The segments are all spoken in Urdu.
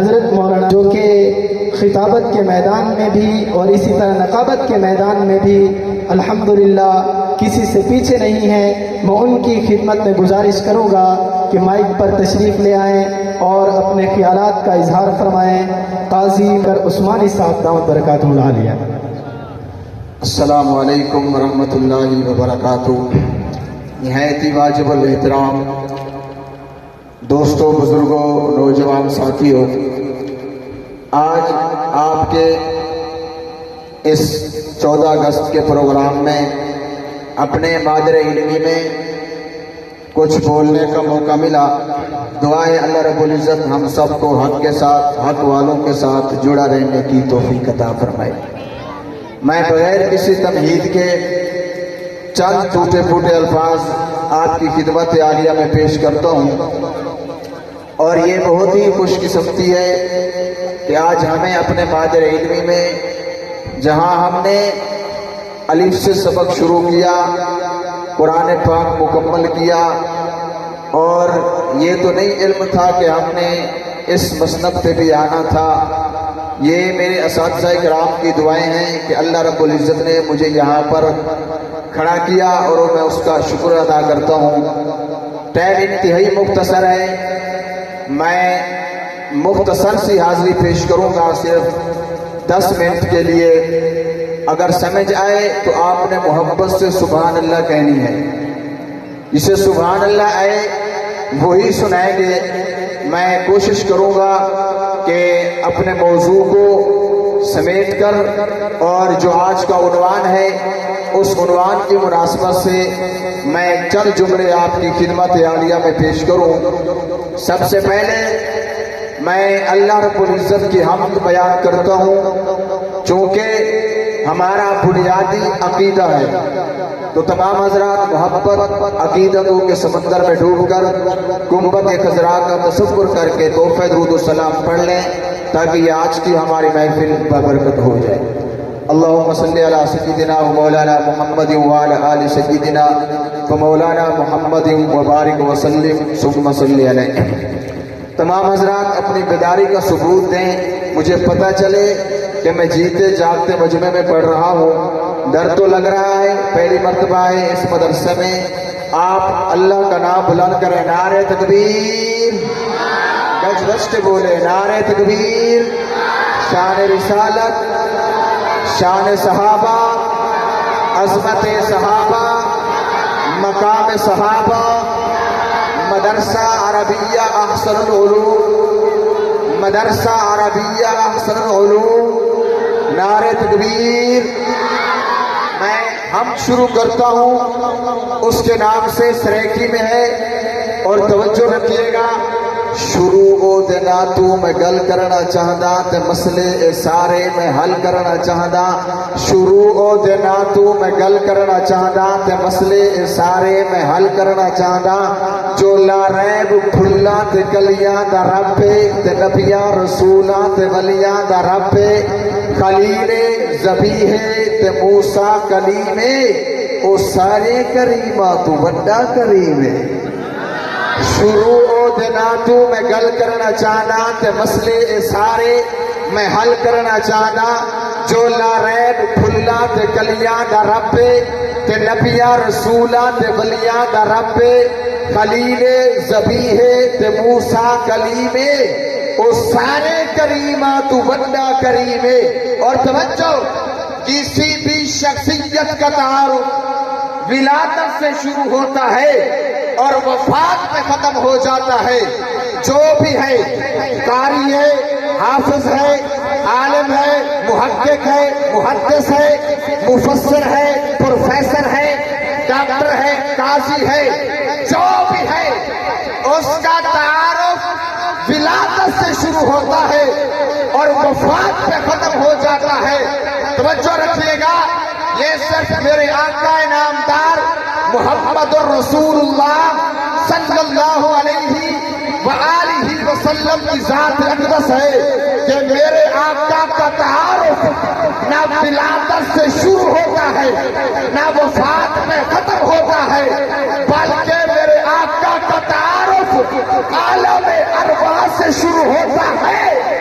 حضرت مولانا جو کہ خطابت کے میدان میں بھی اور اسی طرح نقابت کے میدان میں بھی الحمدللہ کسی سے پیچھے نہیں ہیں، میں ان کی خدمت میں گزارش کروں گا کہ مائک پر تشریف لے آئیں اور اپنے خیالات کا اظہار فرمائیں۔ قاضی عثمانی صاحب دامت برکاتہ العالیہ۔ السلام علیکم ورحمۃ اللہ وبرکاتہ۔ نہایت ہی واجب الاحترام دوستوں، بزرگوں، نوجوان ساتھیوں، آج آپ کے اس 14 اگست کے پروگرام میں اپنے مادر علمی میں کچھ بولنے کا موقع ملا۔ دعا ہے اللہ رب العزت ہم سب کو حق کے ساتھ، حق والوں کے ساتھ جڑا رہنے کی توفیق عطا فرمائے۔ میں بغیر کسی تمہید کے چند ٹوٹے پھوٹے الفاظ آپ کی خدمت عالیہ میں پیش کرتا ہوں، اور یہ بہت ہی خوش قسمتی ہے کہ آج ہمیں اپنے مادر علمی میں جہاں ہم نے الف سے سبق شروع کیا، قرآن پاک مکمل کیا، اور یہ تو نہیں علم تھا کہ ہم نے اس مسند پہ بھی آنا تھا۔ یہ میرے اساتذہ کرام کی دعائیں ہیں کہ اللہ رب العزت نے مجھے یہاں پر کھڑا کیا، اور میں اس کا شکر ادا کرتا ہوں۔ ٹائم انتہائی مختصر ہے، میں مختصر سی حاضری پیش کروں گا صرف 10 منٹ کے لیے۔ اگر سمجھ آئے تو آپ نے محبت سے سبحان اللہ کہنی ہے، جسے سبحان اللہ آئے وہی سنائیں گے۔ میں کوشش کروں گا کہ اپنے موضوع کو سمیٹ کر، اور جو آج کا عنوان ہے اس عنوان کی مناسبت سے میں چند جملے آپ کی خدمت عالیہ میں پیش کروں۔ سب سے پہلے میں اللہ رب العزت کی حمد بیان کرتا ہوں، چونکہ ہمارا بنیادی عقیدہ ہے، تو تمام حضرات محبت عقیدتوں کے سمندر میں ڈوب کر گنبد خضراء کا تصور کر کے تحفہ درود و سلام پڑھ لیں، تاکہ یہ آج کی ہماری محفل بابرکت ہو جائے۔ اللہم صلی علی سیدنا و مولانا محمد وعلی آل سیدنا و مولانا محمد وبارک وسلم ثم صلی علیہ۔ تمام حضرات اپنی بیداری کا ثبوت دیں، مجھے پتہ چلے کہ میں جیتے جاگتے مجمع میں پڑھ رہا ہوں۔ ڈر تو لگ رہا ہے، پہلی مرتبہ ہے اس مدرسے میں، آپ اللہ کا نام بلند کریں، نعرہ تکبیر، گج گج کے بولے نعرہ تکبیر، شان رسالت، شان صحابہ، عظمت صحابہ، مقام صحابہ، مدرسہ عربیہ احسن العلوم، مدرسہ عربیہ احسن العلوم، نعرہ تکبیر۔ میں ہم شروع کرتا ہوں اس کے نام سے، سریکی میں ہے، اور توجہ رکھیے گا۔ شروع او دینا تو میں گل کرنا چاہدا تے مسئلے سارے میں حل کرنا چاہدا۔ شروع او دینا تو میں گل کرنا چاہدا تے مسئلے سارے میں حل کرنا چاہدا۔ جو لا ریب کھلا تے گلیاں دا رب تے نبیاں رسولاں تے ولیاں دا رب، خلیل ذبیح تے موسیٰ کلیم، او سارے کریماں تو بڑا کریم ہے۔ شروع او دینا تو میں گل کرنا چاہنا تے مسئلے سارے میں حل کرنا چاہنا۔ جو لا ریب کھلا تے گلیاں دا رب تے نبیاں رسولاں تے ولیاں دا رب، خلیل ذبیح تے موسیٰ کلیم، او سارے کریماں تو بڑا کریم ہے۔ اور توجہ، کسی بھی شخصیت کا تعارف ولادت سے شروع ہوتا ہے اور وفات میں ختم ہو جاتا ہے۔ جو بھی ہے، قاری ہے، حافظ ہے، عالم ہے، محقق ہے، محدث ہے، مفسر ہے، پروفیسر ہے، ڈاکٹر ہے، قاضی ہے، جو بھی ہے اس کا تعارف ولادت سے شروع ہوتا ہے اور وفات میں ختم ہو جاتا ہے۔ توجہ رکھیے گا، یہ صرف میرے آقا نامدار محمد الرسول اللہ صلی اللہ علیہ وآلہ وسلم کی ذات اقدس ہے کہ میرے آقا کا تعارف نہ ولادت سے شروع ہوتا ہے نہ وفات میں ختم ہوتا ہے، بلکہ میرے آقا کا تعارف عالم ارواح سے شروع ہوتا ہے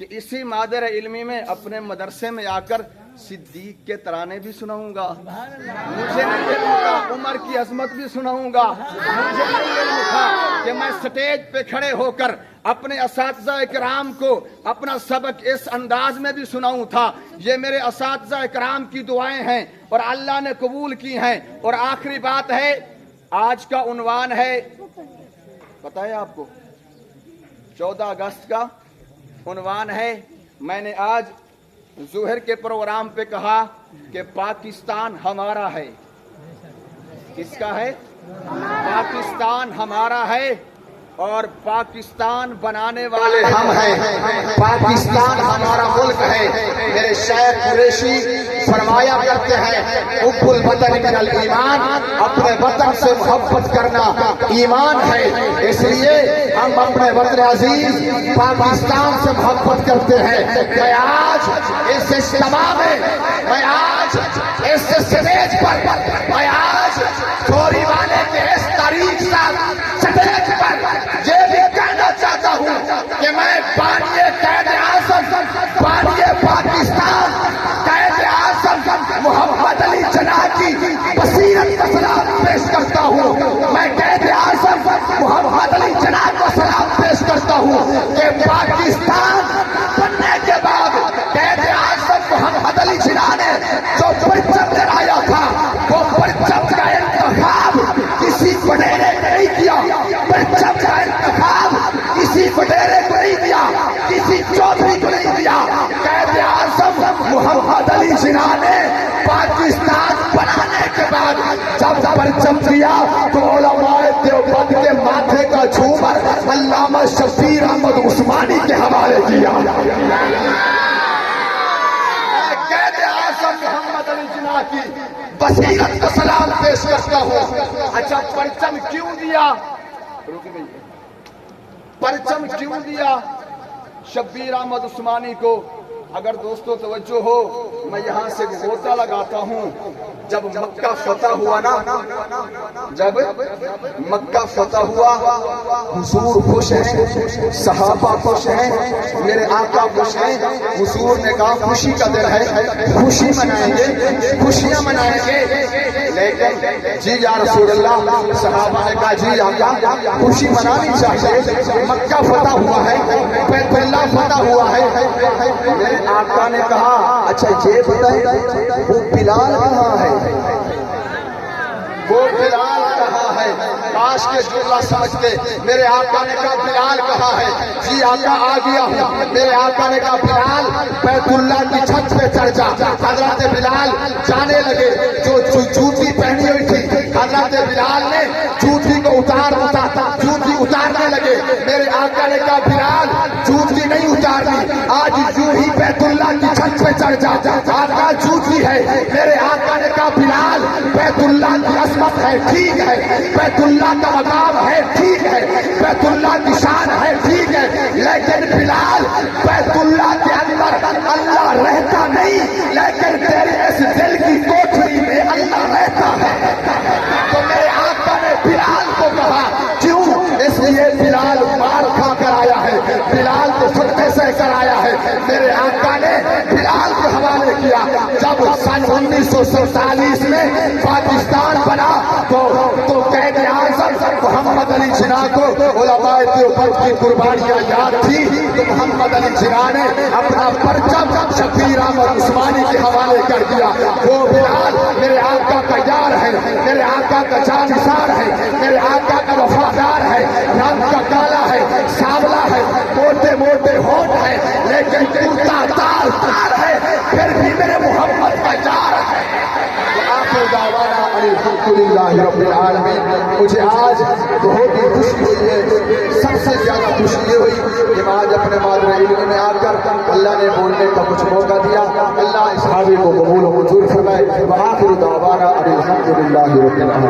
کہ اسی مادر علمی میں اپنے مدرسے میں آ کر صدیق کے ترانے بھی سناؤں گا، مجھے نہیں علم تھا عمر کی عظمت بھی سناؤں گا، مجھے نہیں علم تھا کہ میں سٹیج پہ کھڑے ہو کر اپنے اساتذہ کرام کو اپنا سبق اس انداز میں بھی سناؤں تھا۔ یہ میرے اساتذہ کرام کی دعائیں ہیں اور اللہ نے قبول کی ہیں۔ اور آخری بات ہے، آج کا عنوان ہے، پتہ ہے آپ کو 14 اگست کا عنوان ہے، میں نے آج ظہر کے پروگرام پہ کہا کہ پاکستان ہمارا ہے۔ کس کا ہے؟ پاکستان ہمارا ہے اور پاکستان بنانے والے ہم ہیں۔ پاکستان ہمارا ملک ہے۔ میرے شاعر قریشی فرمایا کرتے ہیں، حب الوطن من الایمان، اپنے وطن سے محبت کرنا ایمان ہے۔ اس لیے ہم اپنے وطن عزیز پاکستان سے محبت کرتے ہیں۔ میں آج اس اجتماع میں، میں آج اس اسٹیج پر، میں آج چوری والے کے اس تاریخ سٹیج پر یہ بھی کہنا چاہتا ہوں کہ میں بانی قائد اعظم، بانی پاکستان قائد اعظم محمد علی جناح کی بصیرت کا سلام پیش کرتا ہوں۔ میں قائد اعظم محمد علی جناح کو سلام پیش کرتا ہوں کہ پاکستان بننے کے بعد قائد اعظم محمد علی جناح نے جو پرچم لہرایا تھا، وہ پرچم کا انتخاب کسی وڈیرے نے نہیں کیا، پرچم کا انتخاب کسی وڈیرے کو نہیں دیا، کسی چودھری کو نہیں دیا۔ قائد اعظم محمد علی جناح نے پاکستان بنانے کے بعد جب پرچم دیا تو علماء دیوبند کے ماتھے کا جھومر علامہ شبیر احمد عثمانی کے حوالے کیا۔ قائد اعظم محمد علی جناح کی بصیرت کا سلام پیش کرتا ہوں۔ اچھا پرچم کیوں دیا؟ پرچم کیوں دیا شبیر احمد عثمانی کو؟ اگر دوستو توجہ ہو، میں یہاں سے غوطہ لگاتا ہوں۔ جب مکہ فتح ہوا نا، جب مکہ فتح ہوا، حضور خوش ہیں، صحابہ خوش ہیں، میرے آقا خوش ہیں۔ حضور نے کہا خوشی کا دن ہے، خوشی منائیں گے، خوشیاں منائیں گے۔ لیکن جی یا رسول اللہ، صحابہ نے کہا جی آقا خوشی منانی چاہیے، مکہ فتح ہوا ہے، بیت اللہ فتح ہوا ہے۔ میرے آقا نے کہا اچھا یہ بتائیں وہ بلال کہاں ہے؟ وہ بلال کہاں ہے؟ کاش کے جملہ سمجھتے۔ میرے آقا نے کہا بلال کہاں ہے؟ جی آقا آ گیا ہوں۔ میرے آقا نے کہا بلال بیت اللہ کی چھت پہ چڑھ جا۔ حضرت بلال جانے لگے، جو جوتی پہنی ہوئی تھی حضرت بلال نے جوتی کو جوتی اتارنے لگے۔ میرے آقا نے کہا بلال جوتی نہیں اتارنی، آج یوں ہی بیت اللہ کی چھت پہ چڑھ جا، آقا جوتی ہے۔ میرے آقا نے کہا بلال بیت اللہ کی عظمت ہے، ٹھیک ہے، بیت اللہ کا مقام ہے، ٹھیک ہے، بیت اللہ کی شان ہے، ٹھیک ہے، لیکن بلال بیت اللہ کے اندر اللہ رہتا نہیں، لیکن تیرے اس دل کی کوٹھری میں اللہ رہتا ہے۔ تو میرے آقا نے بلال کو کہا کیوں؟ اس لیے بلال مار کھا کر آیا ہے، بلال کو فتح سے کر آیا ہے۔ میرے آقا نے بلال کے حوالے کیا۔ جب سن 1947 میں پاکستان بنا تو قائد اعظم محمد علی جناح کو علماء دیوبند کی قربانیاں یاد تھی، تو محمد علی جناح نے اپنا پرچم شبیر احمد عثمانی کے حوالے کر دیا۔ وہ بلال میرے آقا کا یار ہے، میرے آقا کا جانثار ہے، میرے آقا کا وفادار ہے، رنگ کا کالا ہے، سانولا ہے، موٹے موٹے ہونٹ ہے، لیکن کرتا تار ہے، پھر بھی میرے محمد کا یار ہے۔ الحمدللہ رب العالمین۔ مجھے آج بہت ہی خوشی ہوئی ہے، سب سے زیادہ خوشی یہ ہوئی کہ آج اپنے مادر علم میں آ کر اللہ نے بولنے کا کچھ موقع دیا۔ اللہ اس حاضر کو قبول و منظور فرمائے۔ وآخر دعوانا الحمدللہ رب العالمین۔